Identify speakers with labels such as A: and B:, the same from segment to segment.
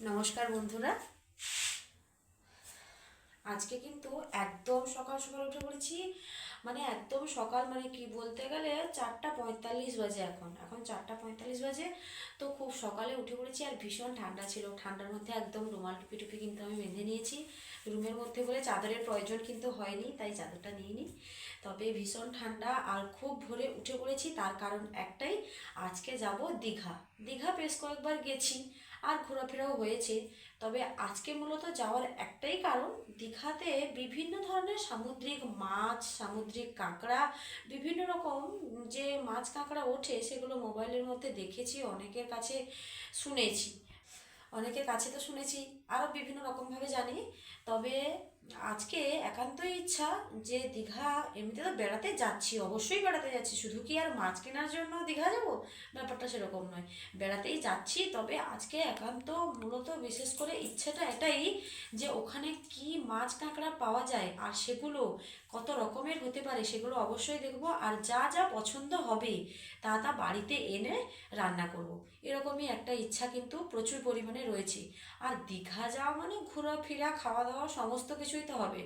A: নমস্কার বন্ধুরা, আজকে কিন্তু একদম সকাল সকাল উঠে পড়েছি। মানে একদম সকাল, মানে কি বলতে গেলে 4:45 বাজে। এখন এখন 4:45 বাজে। তো খুব সকালে উঠে পড়েছি আর ভীষণ ঠান্ডা ছিল। ঠান্ডার মধ্যে একদম রুমাল টুপি টুপি কিন্তু আমি বেঁধে নিয়েছি রুমের মধ্যে বলে চাদরের প্রয়োজন কিন্তু হয়নি, তাই চাদরটা নিইনি। তবে ভীষণ ঠান্ডা আর খুব ভোরে উঠে পড়েছি, তার কারণ একটাই, আজকে যাব দীঘা। দীঘা বেশ কয়েকবার গেছি আর ঘোরাফেরাও হয়েছে। তবে আজকে মূলত যাওয়ার একটাই কারণ, দীঘাতে বিভিন্ন ধরনের সামুদ্রিক মাছ, সামুদ্রিক কাঁকড়া, বিভিন্ন রকম যে মাছ কাঁকড়া ওঠে সেগুলো মোবাইলের মধ্যে দেখেছি, অনেকের কাছে শুনেছি। অনেকের কাছে তো শুনেছি, আরও বিভিন্ন রকমভাবে জানি। তবে আজকে একান্তই ইচ্ছা যে দীঘা, এমনিতে তো বেড়াতে যাচ্ছি, অবশ্যই বেড়াতে যাচ্ছি, শুধু কি আর মাছ কেনার জন্য দীঘা যাব? ব্যাপারটা সেরকম নয়, বেড়াতেই যাচ্ছি। তবে আজকে একান্ত মূলত বিশেষ করে ইচ্ছেটা এটাই যে ওখানে কি মাছ কাঁকড়া পাওয়া যায় আর সেগুলো কত রকমের হতে পারে সেগুলো অবশ্যই দেখব, আর যা যা পছন্দ হবে তা তা বাড়িতে এনে রান্না করব। এরকমই একটা ইচ্ছা কিন্তু প্রচুর পরিমাণে রয়েছে। আর দীঘা যাওয়া মানে ঘোরাফেরা, খাওয়া দাওয়া সমস্ত কিছুই তো হবে।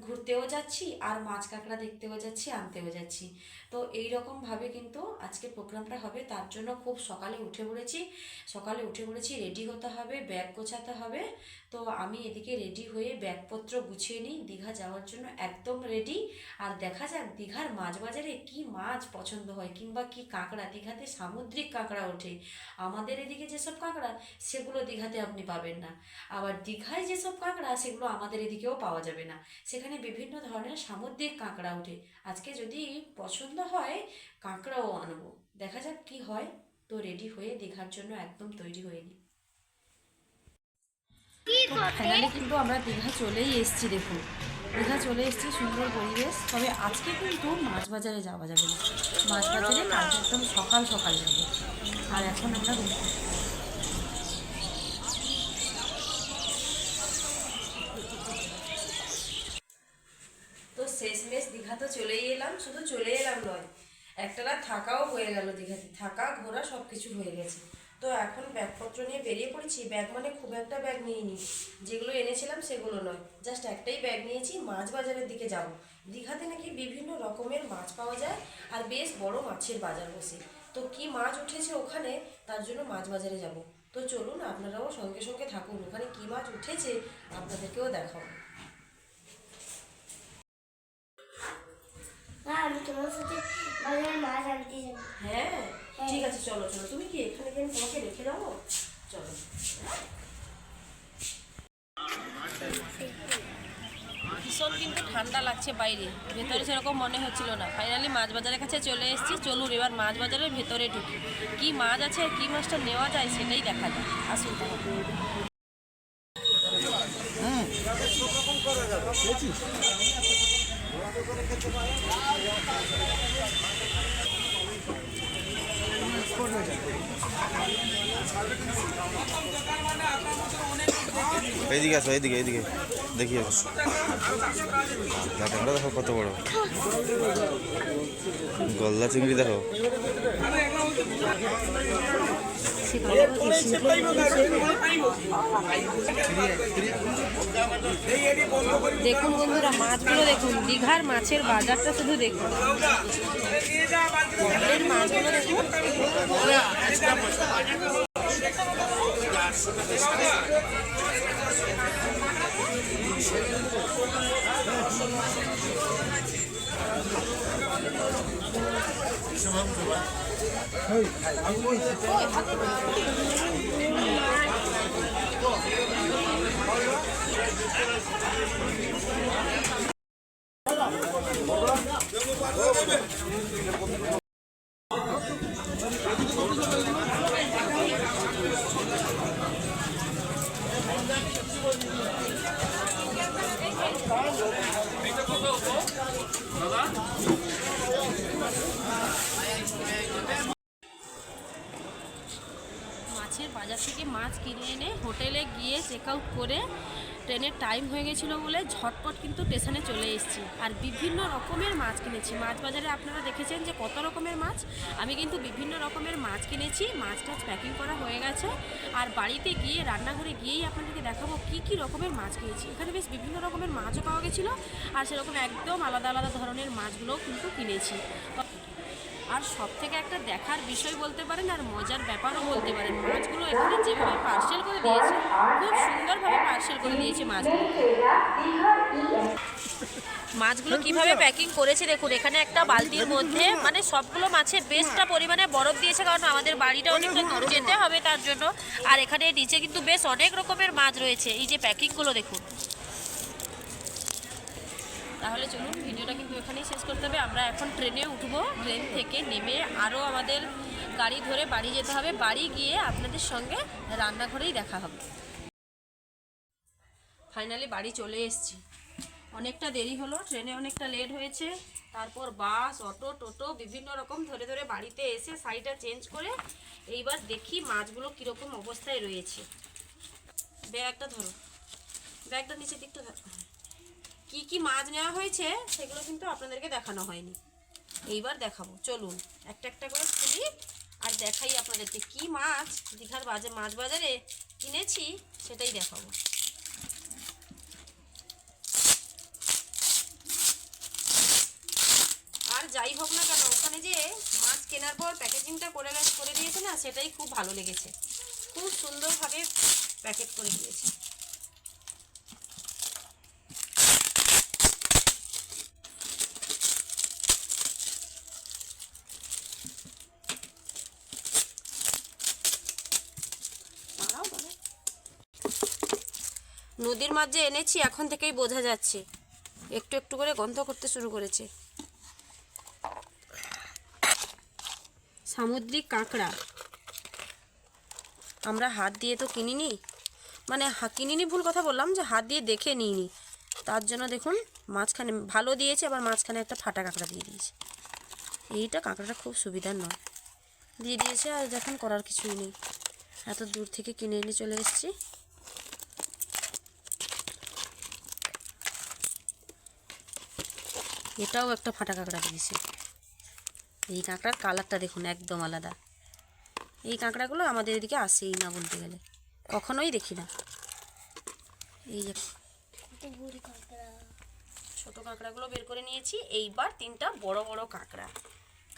A: ঘুরতেও যাচ্ছি আর মাছ কাঁকড়া দেখতেও যাচ্ছি, আনতেও যাচ্ছি। তো এই রকমভাবে কিন্তু আজকে প্রোগ্রামটা হবে। তার জন্য খুব সকালে উঠে পড়েছি। রেডি হতে হবে, ব্যাগ গোছাতে হবে। তো আমি এদিকে রেডি হয়ে ব্যাগপত্র গুছিয়ে নিই, দীঘা যাওয়ার জন্য একদম রেডি। আর দেখা যাক দীঘার মাছ বাজারে কি মাছ পছন্দ হয়, কিংবা কি কাঁকড়া, দীঘাতে সামুদ্রিক কাঁকড়া ওঠে। আমাদের এদিকে যেসব কাঁকড়া সেগুলো দীঘাতে আপনি পাবেন না, আবার দীঘায় যেসব কাঁকড়া সেগুলো আমাদের এদিকেও পাওয়া যাবে না। সেখানে বিভিন্ন ধরনের সামুদ্রিক কাঁকড়া ওঠে। আজকে যদি পছন্দ হয় কাঁকড়াও আনবো, দেখা যাক কি হয়। তো রেডি হয়ে দীঘার জন্য একদম তৈরি হয়ে নিই। তো ফাইনালি কিন্তু আমরা দীঘা চলেই এসেছি। দেখুন, দীঘা চলে এসেছি, সুন্দর পরিবেশ। তবে আজকে কিন্তু মাছ বাজারে যাওয়া যাবে না, মাছ বাজারে কালকে একদম সকাল সকাল যাবো। আর এখন আমরা তো শেষমেশ দীঘা তো চলেই এলাম। শুধু চলে এলাম নয়, একটা রাত থাকাও হয়ে গেল দীঘাতে, থাকা ঘোরা সব কিছু হয়ে গেছে। তো এখন ব্যাগপত্র নিয়ে বেরিয়ে পড়েছি। ব্যাগ মানে খুব একটা ব্যাগ নিইনি, যেগুলো এনেছিলাম সেগুলো নয়, জাস্ট একটাই ব্যাগ নিয়েছি। মাছ বাজারের দিকে যাব। দীঘাতে নাকি বিভিন্ন রকমের মাছ পাওয়া যায় আর বেশ বড় মাছের বাজার বসে। তো কি মাছ উঠেছে ওখানে, তার জন্য মাছ বাজারে যাব। তো চলুন আপনারাও সঙ্গে সঙ্গে থাকুন, ওখানে কি মাছ উঠেছে আপনাদেরকেও দেখাবো।
B: না, আমি তোমার সাথে বাজারে মাছ আনতে যাবো।
A: হ্যাঁ, ঠিক আছে, চলো চলো। তুমি কি এখানে গিয়ে তোমাকে রেখে যাবো? চলো। ভীষণ কিন্তু ঠান্ডা লাগছে বাইরে, ভেতরে সেরকম মনে হচ্ছিল না। ফাইনালি মাছ বাজারের কাছে চলে এসেছি। চলুন এবার মাছ বাজারের ভেতরে ঢুকি, কি মাছ আছে আর কি মাছটা নেওয়া যায় সেটাই দেখা যায়। আসুন তাহলে।
C: এইদিকে আসো, এইদিকে এইদিকে দেখি আসো। দেখো কত বড় গলদা চিংড়ি, দেখো।
A: দেখুন বন্ধুরা, মাছগুলো দেখুন, দীঘার মাছের বাজারটা শুধু দেখুন, এর মাছগুলো দেখুন। মাছের বাজার থেকে মাছ কিনে এনে হোটেলে গিয়ে চেক আউট করে ট্রেনের টাইম হয়ে গেছিলো বলে ঝটপট কিন্তু স্টেশনে চলে এসেছি। আর বিভিন্ন রকমের মাছ কিনেছি। মাছ বাজারে আপনারা দেখেছেন যে কত রকমের মাছ, আমি কিন্তু বিভিন্ন রকমের মাছ কিনেছি। মাছ টাছ প্যাকিং করা হয়ে গেছে। আর বাড়িতে গিয়ে রান্নাঘরে গিয়েই আপনাদেরকে দেখাবো কী কী রকমের মাছ কিনেছি। এখানে বেশ বিভিন্ন রকমের মাছও পাওয়া গেছিলো, আর সেরকম একদম আলাদা আলাদা ধরনের মাছগুলোও কিন্তু কিনেছি। আর সব থেকে একটা দেখার বিষয় বলতে পারেন আর মজার ব্যাপারও বলতে পারেন, মাছগুলো এখানে যেভাবে পার্সেল করে দিয়েছে, খুব সুন্দরভাবে পার্সেল করে দিয়েছে মাছগুলো। মাছগুলো কিভাবে প্যাকিং করেছে দেখুন, এখানে একটা বালতির মধ্যে মানে সবগুলো মাছে বেশটা পরিমাণে বরফ দিয়েছে, কারণ আমাদের বাড়িটা অনেকটা দূর যেতে হবে তার জন্য। আর এখানে নিচে কিন্তু বেশ অনেক রকমের মাছ রয়েছে। এই যে প্যাকিংগুলো দেখুন। তাহলে চলুন, ভিডিওটা কিন্তু এখানেই শেষ করতে হবে। আমরা এখন ট্রেনে উঠবো, ট্রেন থেকে নেমে আরও আমাদের গাড়ি ধরে বাড়ি যেতে হবে। বাড়ি গিয়ে আপনাদের সঙ্গে রান্নাঘরেই দেখা হবে। ফাইনালি বাড়ি চলে এসেছি। অনেকটা দেরি হলো, ট্রেনে অনেকটা লেট হয়েছে। তারপর বাস, অটো, টোটো বিভিন্ন রকম ধরে ধরে বাড়িতে এসে সাইডটা চেঞ্জ করে এইবার দেখি মাছগুলো কীরকম অবস্থায় রয়েছে। ব্যাগটা ধরো, ব্যাগটা নিচের দিকটা ধরো। কি কি মাছ নেওয়া হয়েছে সেগুলো কিন্তু আপনাদেরকে দেখানো হয়নি, এইবার দেখাবো। চলুন একটা একটা করে খুলি আর দেখাই আপনাদেরকে কি মাছ দীঘার মাছ বাজারে কিনেছি সেটাই দেখাবো। আর যাই হোক না কেন, ওখানে যে মাছ কেনার পর প্যাকেজিংটা করে দিয়েছে না, সেটাই খুব ভালো লেগেছে। খুব সুন্দরভাবে প্যাকেট করে দিয়েছে। নদীর মাছ যে এনেছি এখন থেকেই বোঝা যাচ্ছে, একটু একটু করে গন্ধ করতে শুরু করেছে। সামুদ্রিক কাঁকড়া আমরা হাত দিয়ে তো কিনিনি, মানে কিনিনি ভুল কথা বললাম, যে হাত দিয়ে দেখে নিইনি। তার জন্য দেখুন মাঝখানে ভালো দিয়েছে, আবার মাঝখানে একটা ফাটা কাঁকড়া দিয়ে দিয়েছে। এইটা কাঁকড়াটা খুব সুবিধার নয়, দিয়ে দিয়েছে। আর দেখুন করার কিছুই নেই, এত দূর থেকে কিনে এনে চলে এসেছি। এটাও একটা ফাটা কাঁকড়া দিয়েছে। এই কাঁকড়ার কালারটা দেখুন একদম আলাদা। এই কাঁকড়াগুলো আমাদের এদিকে আসেই না বলতে গেলে, কখনোই দেখি না। এই যে ছোট কাঁকড়াগুলো বের করে নিয়েছি, এইবার তিনটা বড় বড় কাঁকড়া।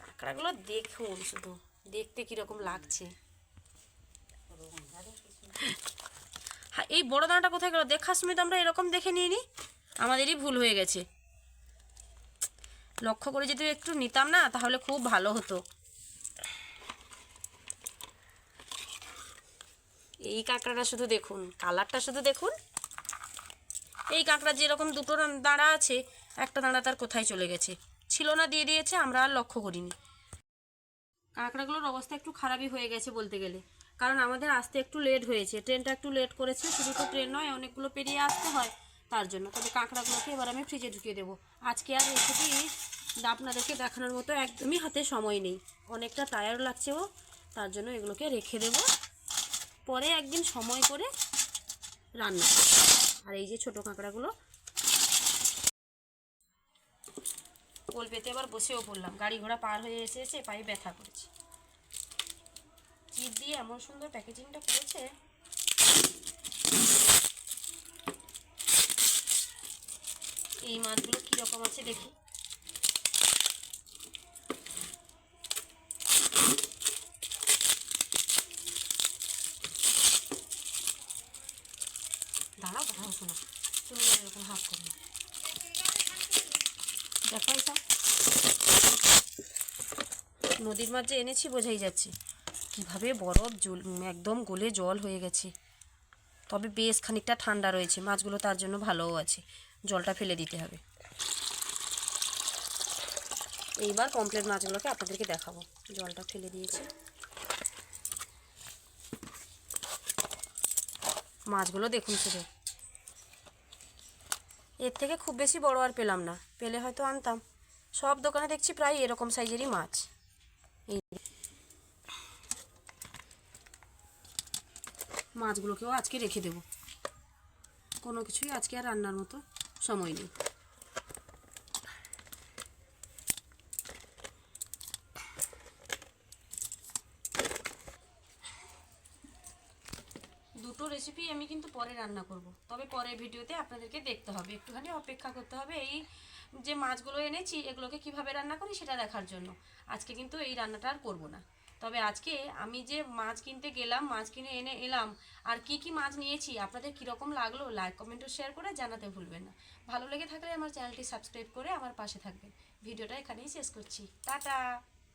A: কাঁকড়াগুলো দেখুন শুধু, দেখতে কীরকম লাগছে। হ্যাঁ, এই বড় দানাটা কোথায় গেল? দেখার সময় তো আমরা এরকম দেখে নিইনি, আমাদেরই ভুল হয়ে গেছে। লক্ষ্য করে যদি একটু নিতাম না তাহলে খুব ভালো হতো। এই কাঁকড়াটা শুধু দেখুন, কালারটা শুধু দেখুন। এই কাঁকড়া যেরকম দুটো দাঁড়া আছে, একটা দাঁড়া তার কোথায় চলে গেছে, ছিল না দিয়ে দিয়েছে, আমরা আর লক্ষ্য করিনি। কাঁকড়াগুলোর অবস্থা একটু খারাপই হয়ে গেছে বলতে গেলে, কারণ আমাদের আসতে একটু লেট হয়েছে, ট্রেনটা একটু লেট করেছে। শুধু তো ট্রেন নয়, অনেকগুলো পেরিয়ে আসতে হয় তার জন্য। তবে কাঁকড়াগুলোকে এবার আমি ফ্রিজে ঢুকিয়ে দেবো। আজকে আর রেসিপি আপনাদেরকে দেখানোর মতো একদমই হাতে সময় নেই, অনেকটা টায়ার্ড লাগছেও, তার জন্য এগুলোকে রেখে দেব, পরে একদিন সময় করে রান্না। আর এই যে ছোটো কাঁকড়াগুলো কোল পেতে এবার বসেও পড়লাম। গাড়ি ঘোড়া পার হয়ে এসে পায়ে ব্যথা করেছে। চিপ দিয়ে এমন সুন্দর প্যাকেজিংটা করেছে। এই মাছগুলো কীরকম আছে দেখি। দাঁড়াও, কথা হতো না, তুমি এরকম হাফ করো না, দেখাই সব। নদীর মাছ যে এনেছি বোঝাই যাচ্ছে কীভাবে বরফ একদম গলে জল হয়ে গেছে। তবে বেশ খানিকটা ঠান্ডা রয়েছে মাছগুলো, তার জন্য ভালোও আছে। জলটা ফেলে দিতে হবে। এইবার কমপ্লিট মাছগুলোকে আপনাদেরকে দেখাবো। জলটা ফেলে দিয়েছি। মাছগুলো দেখুন শুধু, এর থেকে খুব বেশি বড় আর পেলাম না, পেলে হয়তো আনতাম। সব দোকানে দেখছি প্রায় এরকম সাইজেরই মাছ। এই মাছগুলোকেও আজকে রেখে দেব। কোনো কিছুই আজকে আর রান্নার মতো সময় নেই। দুটো রেসিপি আমি কিন্তু পরে রান্না করব, তবে পরের ভিডিওতে আপনাদেরকে দেখতে হবে, একটুখানি অপেক্ষা করতে হবে এই যে মাছগুলো এনেছি এগুলোকে কিভাবে রান্না করি সেটা দেখার জন্য। আজকে কিন্তু এই রান্নাটা আর করবো না। তবে আজকে আমি যে মাছ কিনতে গেলাম, মাছ কিনে এনে এলাম, আর কি কি মাছ নিয়েছি আপনাদের কীরকম লাগলো লাইক কমেন্ট ও শেয়ার করে জানাতে ভুলবেন না। ভালো লেগে থাকলে আমার চ্যানেলটি সাবস্ক্রাইব করে আমার পাশে থাকবেন। ভিডিওটা এখানেই শেষ করছি, টাটা।